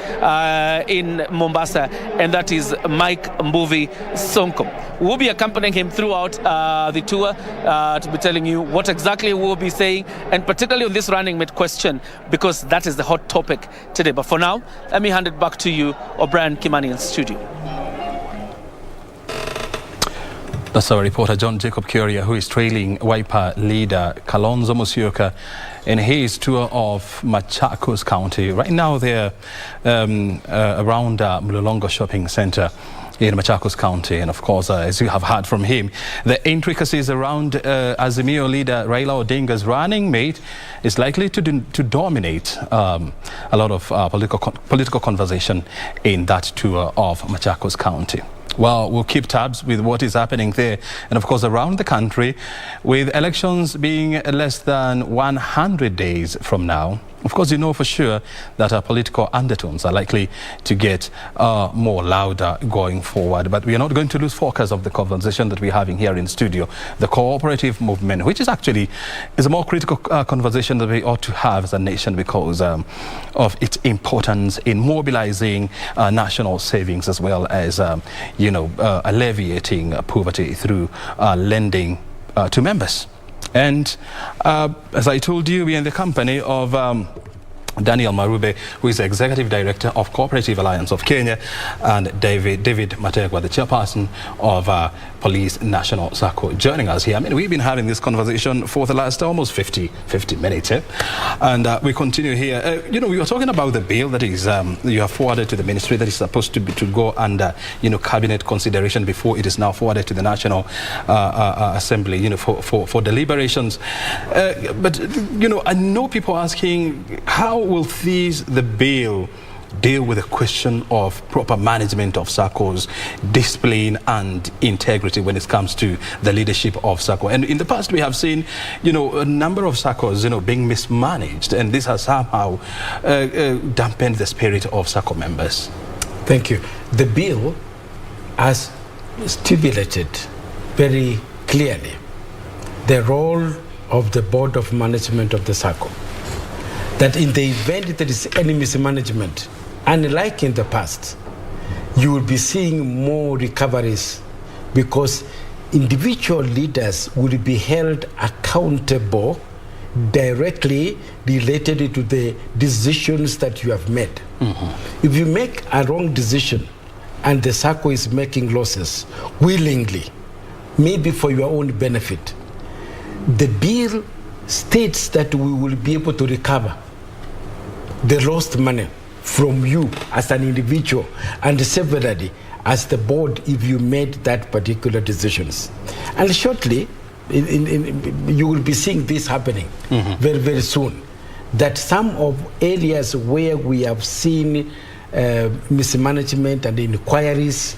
in Mombasa, and that is Mike Mbuvi Sonko. We'll be accompanying him throughout the tour to be telling you what exactly we'll be saying, and particularly on this running mate question, because that is the hot topic today. But for now, let me hand it back to you, O'Brien Kimani in studio. That's our reporter John Jacob Curia, who is trailing Wiper leader Kalonzo Musyoka in his tour of Machakos County. Right now they're around Mlolongo Shopping Center in Machakos County, and of course, as you have heard from him, the intricacies around Azimio leader Raila Odinga's running mate is likely to dominate a lot of political conversation in that tour of Machakos County. Well, we'll keep tabs with what is happening there, and of course around the country, with elections being less than 100 days from now. Of course, you know for sure that our political undertones are likely to get more louder going forward. But we are not going to lose focus of the conversation that we're having here in studio. The cooperative movement, which is actually a more critical conversation that we ought to have as a nation because of its importance in mobilizing national savings, as well as, alleviating poverty through lending to members. And as I told you, we are in the company of Daniel Marube, who is the Executive Director of Cooperative Alliance of Kenya, and David Mategwa, the Chairperson of Police National Sacco, joining us here. I mean, we've been having this conversation for the last almost 50 minutes, and we continue here. We were talking about the bill that is you have forwarded to the ministry that is supposed to go under cabinet consideration before it is now forwarded to the National Assembly, for deliberations. But I know people asking, how will the bill deal with the question of proper management of Saccos, discipline and integrity when it comes to the leadership of Sacco? And in the past we have seen, a number of Saccos, being mismanaged, and this has somehow dampened the spirit of Sacco members. Thank you. The bill has stipulated very clearly the role of the Board of Management of the Sacco, that in the event there is any mismanagement, unlike in the past, you will be seeing more recoveries because individual leaders will be held accountable directly related to the decisions that you have made. Mm-hmm. If you make a wrong decision and the Sacco is making losses willingly, maybe for your own benefit, the bill states that we will be able to recover the lost money from you as an individual and severally as the board if you made that particular decisions. And shortly, you will be seeing this happening very, very soon. that some of areas where we have seen mismanagement and inquiries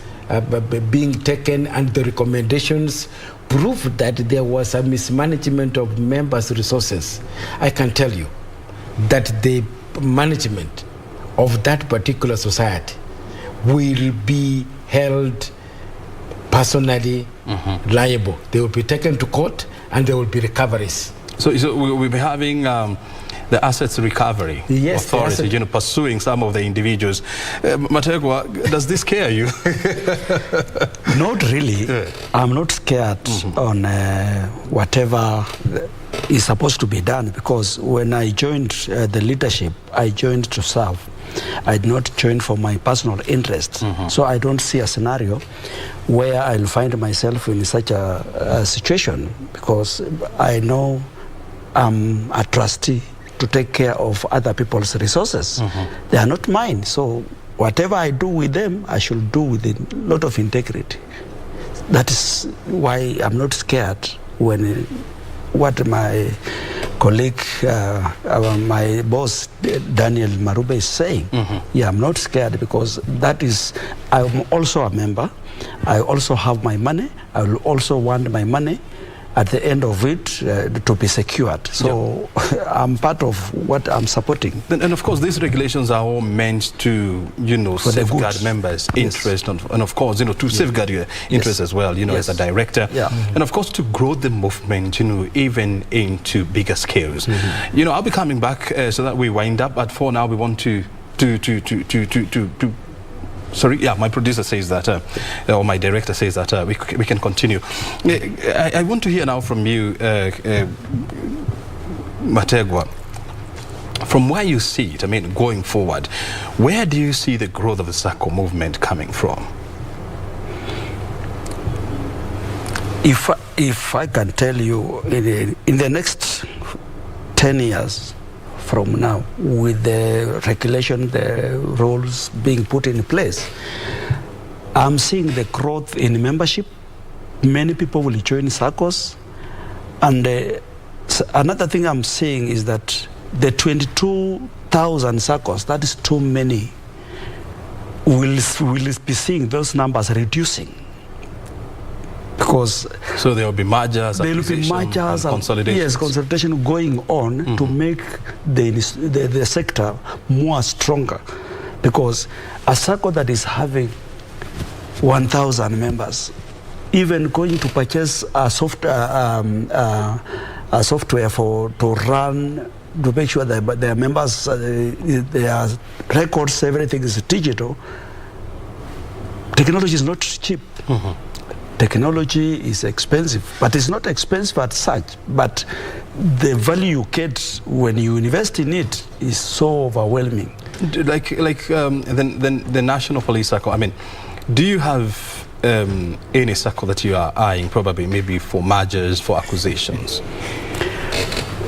being taken and the recommendations prove that there was a mismanagement of members' resources, I can tell you that the management of that particular society will be held personally liable. They will be taken to court and there will be recoveries. So we'll be having the assets recovery authority, pursuing some of the individuals. Mategwa, does this scare you? Not really. I'm not scared on whatever is supposed to be done, because when I joined the leadership, I joined to serve. I did not join for my personal interest. So I don't see a scenario where I'll find myself in such a situation, because I know I'm a trustee to take care of other people's resources. They are not mine. So whatever I do with them, I should do with a lot of integrity. That is why I'm not scared when what my colleague, my boss, Daniel Marube, is saying. Yeah, I'm not scared, because that is, I'm also a member. I also have my money. I will also want my money at the end of it to be secured. So I'm part of what I'm supporting. And of course, these regulations are all meant to, safeguard members' interest, and of course, to safeguard your interest as well, as a director. And of course, to grow the movement, even into bigger scales. I'll be coming back so that we wind up, but for now, we want to sorry, my producer says that, or my director says that we can continue. I want to hear now from you, Mategwa, from where you see it, going forward, where do you see the growth of the Sacco movement coming from? If I can tell you, in the next 10 years, from now, with the regulation, the rules being put in place, I'm seeing the growth in membership. Many people will join Saccos. And another thing I'm seeing is that the 22,000 Saccos, that is too many, will be seeing those numbers reducing. Because so there will be mergers, there will be mergers and consolidation. Yes, consolidation going on to make the sector more stronger. Because a Sacco that is having 1,000 members, even going to purchase a software to run, to make sure that their members, their records, everything is digital. Technology is not cheap. Technology is expensive, but it's not expensive as such. But the value you get when you invest in it is so overwhelming. Like the National Police Sacco, do you have any Sacco that you are eyeing, probably maybe for mergers, for acquisitions?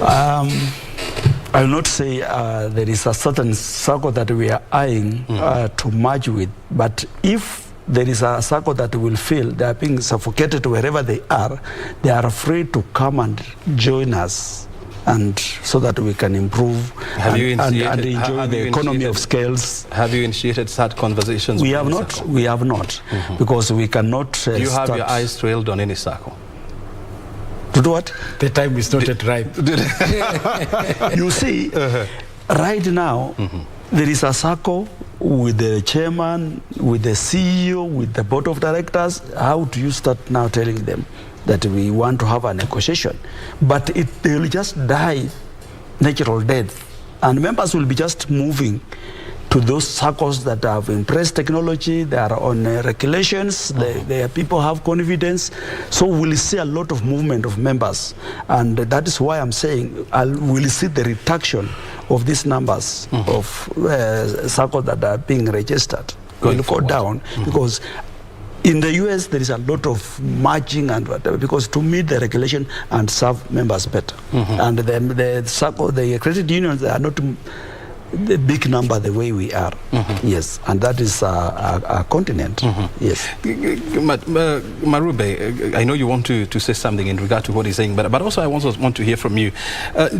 I will not say there is a certain Sacco that we are eyeing to merge with, but if there is a Sacco that will feel they are being suffocated wherever they are free to come and join us, and so that we can improve and enjoy the economy of scales. Have you initiated such conversations? We have not. We have not, because we cannot. Do you have your eyes trailed on any Sacco? To do what? The time is not yet ripe. You see, right now, there is a Sacco with the chairman, with the CEO, with the board of directors. How do you start now telling them that we want to have a negotiation? But they will just die natural death. And members will be just moving to those Saccos that have embraced technology, they are on regulations, the people have confidence. So we'll see a lot of movement of members. And that is why I'm saying we'll see the reduction of these numbers of Saccos that are being registered. Will go down because in the US there is a lot of merging and whatever, because to meet the regulation and serve members better. And the Sacco, the credit unions, they are not the big number the way we are. Yes, and that is a continent. Yes. Marube, I know you want to say something in regard to what he's saying, but also I also want to hear from you.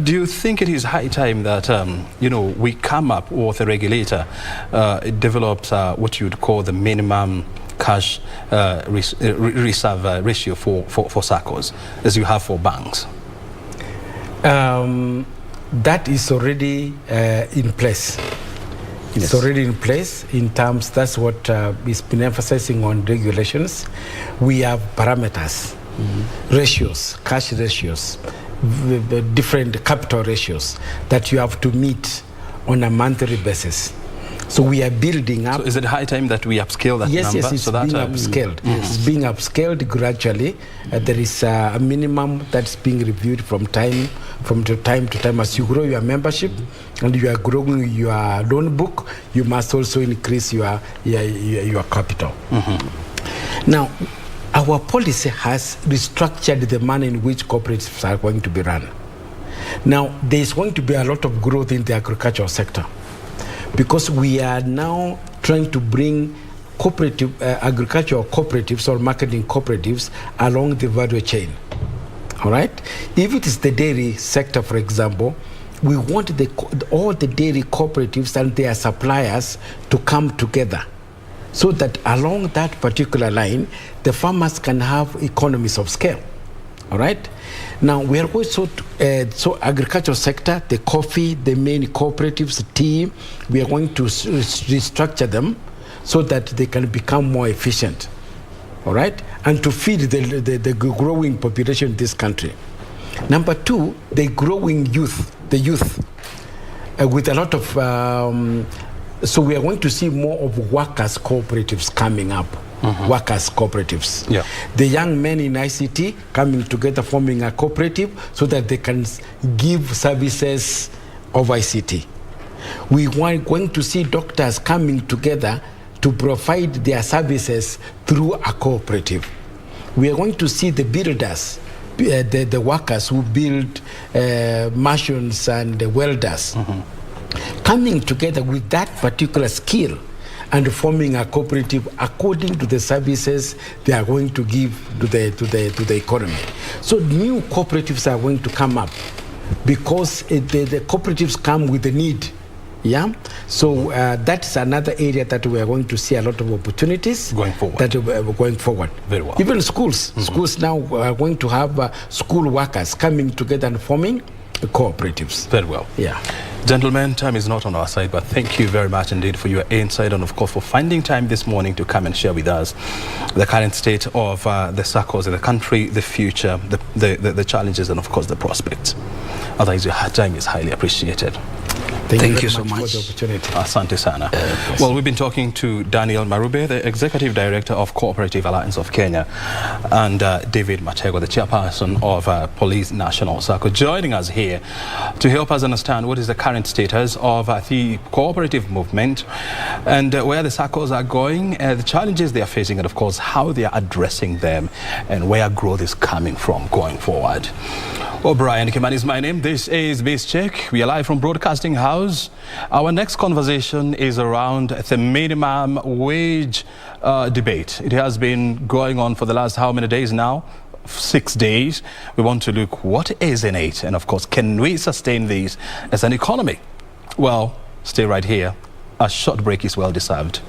Do you think it is high time that we come up with a regulator, it develops what you'd call the minimum cash reserve ratio for Saccos, as you have for banks? That is already in place. It's already in place in terms, that's what is been emphasizing on regulations. We have parameters, ratios, cash ratios, the different capital ratios that you have to meet on a monthly basis. So we are building up. So is it high time that we upscale that number? Yes, it's being upscaled. It's being upscaled gradually. There is a minimum that's being reviewed from time to time. As you grow your membership and you are growing your loan book, you must also increase your capital. Now, our policy has restructured the manner in which cooperatives are going to be run. Now, there is going to be a lot of growth in the agricultural sector, because we are now trying to bring agricultural cooperatives or marketing cooperatives along the value chain. All right? If it is the dairy sector, for example, we want all the dairy cooperatives and their suppliers to come together so that along that particular line, the farmers can have economies of scale. All right? Now, we are also, so agricultural sector, the coffee, the main cooperatives, tea, we are going to restructure them so that they can become more efficient, all right? And to feed the growing population in this country. Number two, the growing youth, with a lot of, so we are going to see more of workers' cooperatives coming up. Workers' cooperatives. Yeah. The young men in ICT coming together, forming a cooperative so that they can give services of ICT. We are going to see doctors coming together to provide their services through a cooperative. We are going to see the builders, the workers who build mansions and the welders coming together with that particular skill and forming a cooperative according to the services they are going to give to the economy. So new cooperatives are going to come up because the cooperatives come with the need. Yeah, so that's another area that we are going to see a lot of opportunities going forward. Very well. Even schools, schools now are going to have school workers coming together and forming cooperatives. Very well. Yeah. Gentlemen, time is not on our side, but thank you very much indeed for your insight and, of course, for finding time this morning to come and share with us the current state of the Saccos in the country, the future, the challenges, and, of course, the prospects. Otherwise, your time is highly appreciated. Thank you so much for the opportunity. Asante sana. Well, we've been talking to Daniel Marube, the Executive Director of Cooperative Alliance of Kenya, and David Mategwa, the Chairperson of Police National Sacco, joining us here to help us understand what is the current status of the cooperative movement and where the Saccos are going, the challenges they are facing, and, of course, how they are addressing them and where growth is coming from going forward. Brian Kimani is my name. This is Base Check. We are live from Broadcasting House. Our next conversation is around the minimum wage debate. It has been going on for the last how many days now? 6 days. We want to look what is in it, and of course, can we sustain this as an economy? Well, stay right here. A short break is well deserved.